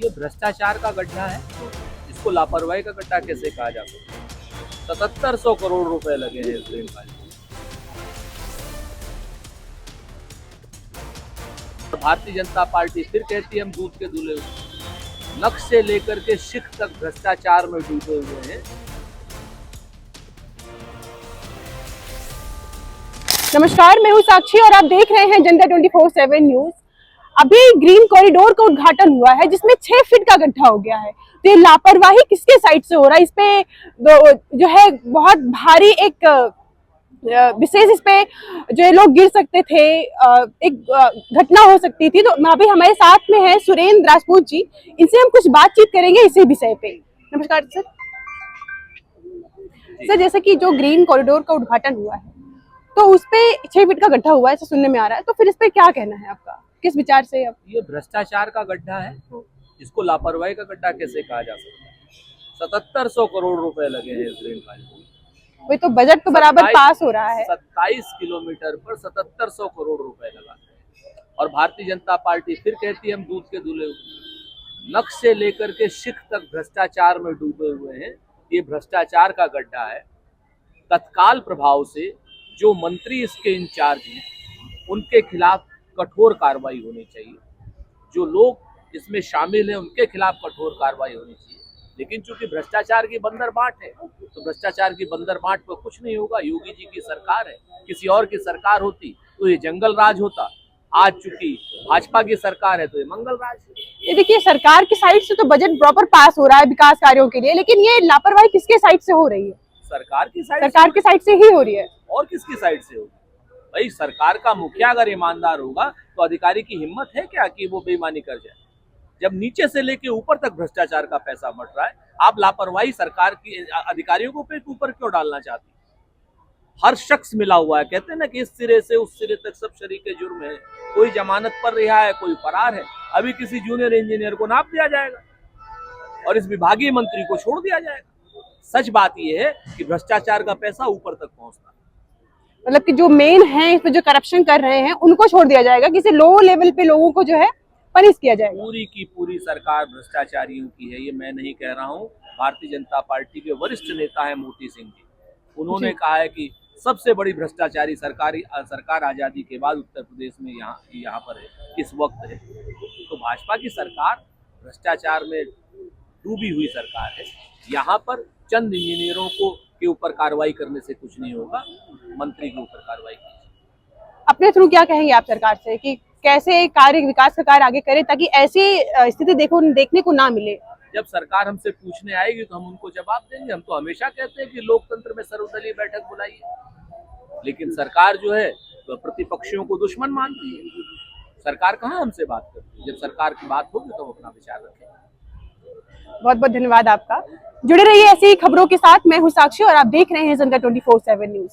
ये भ्रष्टाचार का गड्ढा है, इसको लापरवाही का गड्ढा कैसे कहा जा सकता है। 7700 करोड़ रुपए लगे हैं इस रेल में। भारतीय जनता पार्टी फिर कहती है हम दूध के दूल्हे हुए। नक्श से लेकर के शिख तक भ्रष्टाचार में डूबे हुए हैं। नमस्कार, मैं हूं साक्षी और आप देख रहे हैं जनता 24/7 न्यूज। अभी ग्रीन कॉरिडोर का उद्घाटन हुआ है जिसमें 6 फीट का गड्ढा हो गया है। तो ये लापरवाही किसके साइड से हो रहा है? इस पे जो है बहुत भारी एक विशेष इस पे जो है लोग गिर सकते थे, एक घटना हो सकती थी। तो अभी हमारे साथ में है सुरेंद्र राजपूत जी, इनसे हम कुछ बातचीत करेंगे इसी विषय पे। नमस्कार सर। सर, जैसे कि जो ग्रीन कॉरिडोर का उद्घाटन हुआ है तो उस पे 6 फीट का गड्ढा हुआ है, ऐसा सुनने में आ रहा है, तो फिर इस पे क्या कहना है आपका? किस विचार से आप? ये भ्रष्टाचार का गड्ढा है, इसको लापरवाही का गड्ढा कैसे कहा जा सकता है। 7700 करोड़ रुपए लगे हैं इस रेल में। वही तो बजट तो बराबर पास हो रहा है। 27 किलोमीटर पर 7700 करोड़ रुपए लगा है। और भारतीय जनता पार्टी फिर कहती है हम दूध के दूल्हे हुए। नक्श से लेकर के शिख तक भ्रष्टाचार में डूबे हुए हैं। ये भ्रष्टाचार का गड्ढा है। तत्काल प्रभाव से जो मंत्री इसके इंचार्ज हैं उनके खिलाफ कठोर कार्रवाई होनी चाहिए। जो लोग इसमें शामिल हैं उनके खिलाफ कठोर कार्रवाई होनी चाहिए। लेकिन चूंकि भ्रष्टाचार की बंदरबाट है तो भ्रष्टाचार की बंदरबाट पर कुछ नहीं होगा। योगी जी की सरकार है, किसी और की सरकार होती तो ये जंगल राज होता। आज चूंकि भाजपा की सरकार है तो ये मंगल राज है। ये देखिए, सरकार की साइड से तो बजट प्रॉपर पास हो रहा है विकास कार्यों के लिए, लेकिन ये लापरवाही किसके साइड से हो रही है? सरकार की साइड से ही हो रही है। और किसकी साइड से होगी? भाई, सरकार का मुखिया अगर ईमानदार होगा तो अधिकारी की हिम्मत है क्या कि वो बेईमानी कर जाए? जब नीचे से लेके ऊपर तक भ्रष्टाचार का पैसा बट रहा है, आप लापरवाही सरकार की अधिकारियों को पे ऊपर क्यों डालना चाहती? हर शख्स मिला हुआ है। कहते हैं ना कि इस सिरे से उस सिरे तक सब शरीके जुर्म है। कोई जमानत पर रिहा है, कोई फरार है। अभी किसी जूनियर इंजीनियर को नाप दिया जाएगा और इस विभागीय मंत्री को छोड़ दिया जाएगा। सच बात यह है कि भ्रष्टाचार का पैसा ऊपर तक पहुंचता है। मतलब कि जो मेन है, इस पे जो करप्शन कर रहे हैं उनको छोड़ दिया जाएगा, किसी लो लेवल पे लोगों को जो है पनिश किया जाएगा। पूरी की पूरी सरकार भ्रष्टाचारियों की है, ये मैं नहीं कह रहा हूँ। भारतीय जनता पार्टी के वरिष्ठ नेता है मोती सिंह जी, उन्होंने कहा है कि सबसे बड़ी भ्रष्टाचारी सरकार आजादी के बाद उत्तर प्रदेश में यहाँ पर है, इस वक्त है। तो भाजपा की सरकार भ्रष्टाचार में डूबी हुई सरकार है। यहाँ पर चंद इंजीनियरों के ऊपर कार्रवाई करने से कुछ नहीं होगा। मंत्री के ऊपर कार्रवाई कीजिए। अपने थ्रू क्या कहेंगे आप सरकार से कि कैसे कार्य विकास का कार्य आगे करे ताकि ऐसी स्थिति देखने को ना मिले? जब सरकार हमसे पूछने आएगी तो हम उनको जवाब देंगे। हम तो हमेशा कहते हैं कि लोकतंत्र में सर्वदलीय बैठक बुलाइए, लेकिन सरकार जो है तो प्रतिपक्षियों को दुश्मन मानती है। सरकार कहाँ हमसे बात करती है? जब सरकार की बात होगी तो हम अपना विचार रखेंगे। बहुत बहुत धन्यवाद आपका। जुड़े रहिए ऐसी खबरों के साथ। मैं हूँ साक्षी और आप देख रहे हैं जनता 24/7 न्यूज।